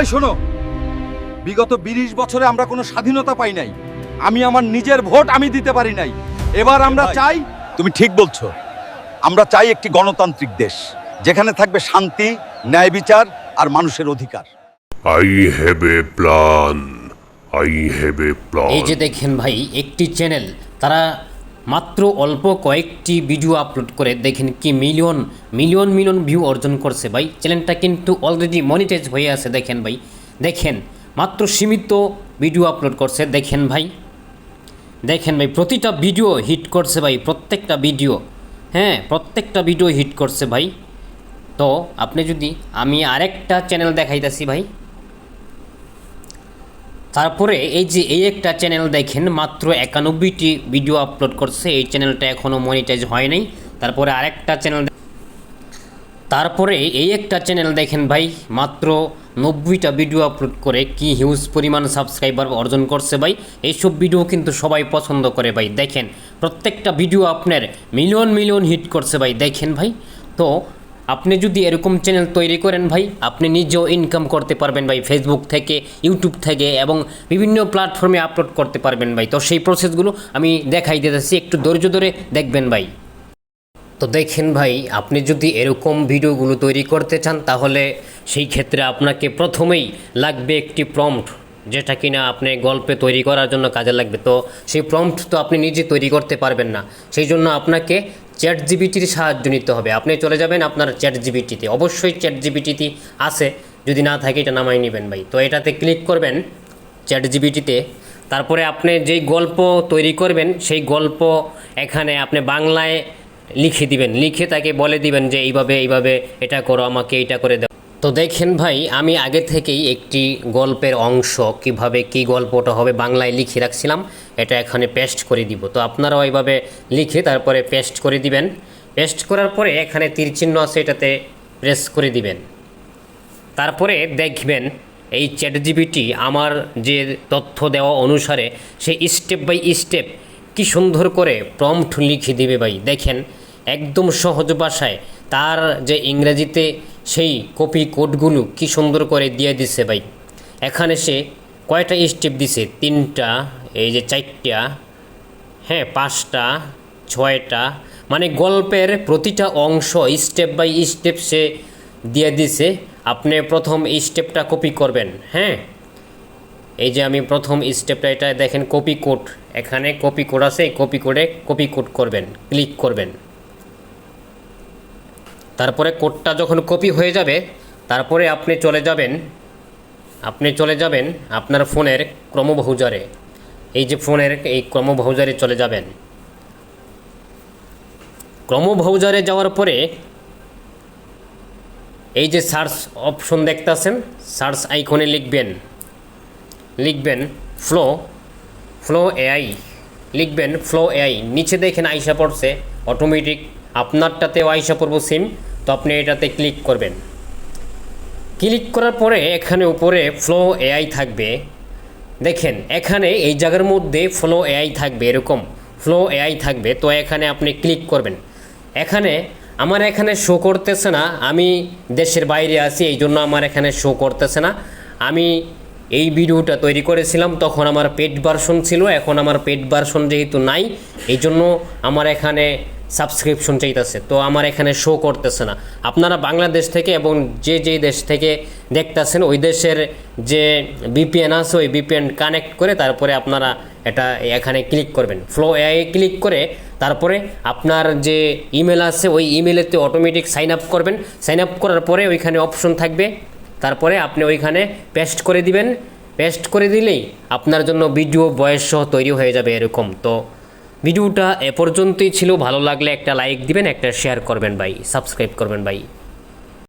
এই শোনো, বিগত 20 বছরে আমরা কোনো স্বাধীনতা পাই নাই। আমি আমার নিজের ভোট আমি দিতে পারি নাই। এবার আমরা চাই। তুমি ঠিক বলছো, আমরা চাই একটি গণতান্ত্রিক দেশ যেখানে থাকবে শান্তি, ন্যায় বিচার আর মানুষের অধিকার। I have a plan. I have a plan. এই যে দেখেন ভাই, একটি চ্যানেল তারা মাত্র অল্প কয়েকটি ভিডিও আপলোড করে দেখেন কি মিলিয়ন মিলিয়ন মিলিয়ন ভিউ অর্জন করছে ভাই। চ্যানেলটা কিন্তু অলরেডি মনিটাইজ হয়ে আছে। দেখেন ভাই, দেখেন মাত্র সীমিত ভিডিও আপলোড করছে। দেখেন ভাই, দেখেন ভাই, প্রতিটা ভিডিও হিট করছে ভাই, প্রত্যেকটা ভিডিও, হ্যাঁ প্রত্যেকটা ভিডিও হিট করছে ভাই। তো আপনি যদি, আমি আরেকটা চ্যানেল দেখাইতেছি ভাই। তারপরে এই যে এই একটা চ্যানেল দেখেন মাত্র 91টি ভিডিও আপলোড করছে। এই চ্যানেলটা এখনও মনিটাইজ হয় নাই। তারপরে আরেকটা চ্যানেল, তারপরে এই একটা চ্যানেল দেখেন ভাই মাত্র 90টা ভিডিও আপলোড করে কি হিউজ পরিমাণ সাবস্ক্রাইবার অর্জন করছে ভাই। এইসব ভিডিও কিন্তু সবাই পছন্দ করে ভাই। দেখেন প্রত্যেকটা ভিডিও আপনার মিলিয়ন মিলিয়ন হিট করছে ভাই। দেখেন ভাই, তো আপনি যদি এরকম চ্যানেল তৈরি করেন ভাই, আপনি নিজেও ইনকাম করতে পারবেন ভাই, ফেসবুক থেকে, ইউটিউব থেকে এবং বিভিন্ন প্ল্যাটফর্মে আপলোড করতে পারবেন ভাই। তো সেই প্রসেসগুলো আমি দেখাই দিতেছি, একটু ধৈর্য ধরে দেখবেন ভাই। তো দেখেন ভাই, আপনি যদি এরকম ভিডিওগুলো তৈরি করতে চান তাহলে সেই ক্ষেত্রে আপনাকে প্রথমেই লাগবে একটি প্রম্পট, যেটা কিনা আপনি গল্পে তৈরি করার জন্য কাজে লাগবে। তো সেই প্রম্পট তো আপনি নিজে তৈরি করতে পারবেন না, সেই জন্য আপনাকে চ্যাটজিপিটির সাহায্য নিতে হবে। আপনি চলে যাবেন আপনার চ্যাটজিপিটিতে, অবশ্যই চ্যাটজিপিটিতে আছে, যদি না থাকে এটা নামাই নেবেন ভাই। তো এটাতে ক্লিক করবেন চ্যাটজিপিটিতে। তারপরে আপনি যেই গল্প তৈরি করবেন সেই গল্প এখানে আপনি বাংলায় লিখে দিবেন, লিখে তাকে বলে দিবেন যে এইভাবে এইভাবে এটা করো, আমাকে এইটা করে দাও। তো দেখেন ভাই, আমি আগে থেকেই একটি গল্পের অংশ কিভাবে কি গল্পটা হবে বাংলায় লিখে রাখছিলাম, এটা এখানে পেস্ট করে দিব। তো আপনারাও এইভাবে লিখে তারপরে পেস্ট করে দিবেন। পেস্ট করার পরে এখানে তীর চিহ্ন আছে, এটাতে প্রেস করে দিবেন। তারপরে দেখবেন এই চ্যাটজিপিটি আমার যে তথ্য দেওয়া অনুসারে সে স্টেপ বাই স্টেপ কি সুন্দর করে প্রম্পট লিখে দিবে ভাই। দেখেন একদম সহজ ভাষায় তার যে ইংরেজিতে সেই কপি কোডগুলো কি সুন্দর করে দিয়ে দিছে ভাই। এখানে সে কয়টা স্টেপ দিছে, 3টা, এই যে 4টা, হ্যাঁ 5টা, 6টা, মানে গল্পের প্রতিটা অংশ স্টেপ বাই স্টেপ সে দিয়ে দিছে। আপনি প্রথম স্টেপটা কপি করবেন, হ্যাঁ এই যে আমি প্রথম স্টেপটা, এটা দেখেন কপি কোড, এখানে কপি কোড আছে, কপি কোডে কপি কোড করবেন, ক্লিক করবেন। তারপরে কোডটা যখন কপি হয়ে যাবে তারপরে আপনি চলে যাবেন আপনার ফোনের ক্রোম ব্রাউজারে। এই যে ফোনের এই ক্রোম ব্রাউজারে চলে যাবেন। ক্রোম ব্রাউজারে যাওয়ার পরে এই যে সার্চ অপশন দেখতেছেন, সার্চ আইকনে লিখবেন ফ্লো এআই, লিখবেন ফ্লো এআই। নিচে দেখেন আইসা পড়ছে অটোমেটিক, আপনারটাতেও আইসা পড়বো সিম। তো আপনি এটাতে ক্লিক করবেন। ক্লিক করার পরে এখানে উপরে ফ্লো এআই থাকবে। দেখেন এখানে এই জায়গার মধ্যে ফ্লো এআই থাকবে, এরকম ফ্লো এআই থাকবে। তো এখানে আপনি ক্লিক করবেন। এখানে আমার এখানে শো করতেছে না, আমি দেশের বাইরে আছি, এই জন্য আমার এখানে শো করতেছে না। আমি এই ভিডিওটা তৈরি করেছিলাম তখন আমার পেড ভার্সন ছিল, এখন আমার পেড ভার্সন যেহেতু নাই এই জন্য আমার এখানে সাবস্ক্রিপশন চাইতেছে, তো আমার এখানে শো করতেছে না। আপনারা বাংলাদেশ থেকে এবং যে দেশ থেকে দেখতেছেন ওই দেশের যে ভিপিএন আছে ওই ভিপিএন কানেক্ট করে তারপরে আপনারা এটা এখানে ক্লিক করবেন। ফ্লো এআই ক্লিক করে তারপরে আপনার যে ইমেল আছে ওই ইমেলেতে অটোমেটিক সাইন আপ করবেন। সাইন আপ করার পরে ওইখানে অপশন থাকবে, তারপরে আপনি ওইখানে পেস্ট করে দিবেন। পেস্ট করে দিলেই আপনার জন্য ভিডিও ভয়েস সহ তৈরি হয়ে যাবে এরকম। তো ভিডিওটা এ পর্যন্তই ছিল, ভালো লাগলে একটা লাইক দিবেন, একটা শেয়ার করবেন ভাই, সাবস্ক্রাইব করবেন ভাই।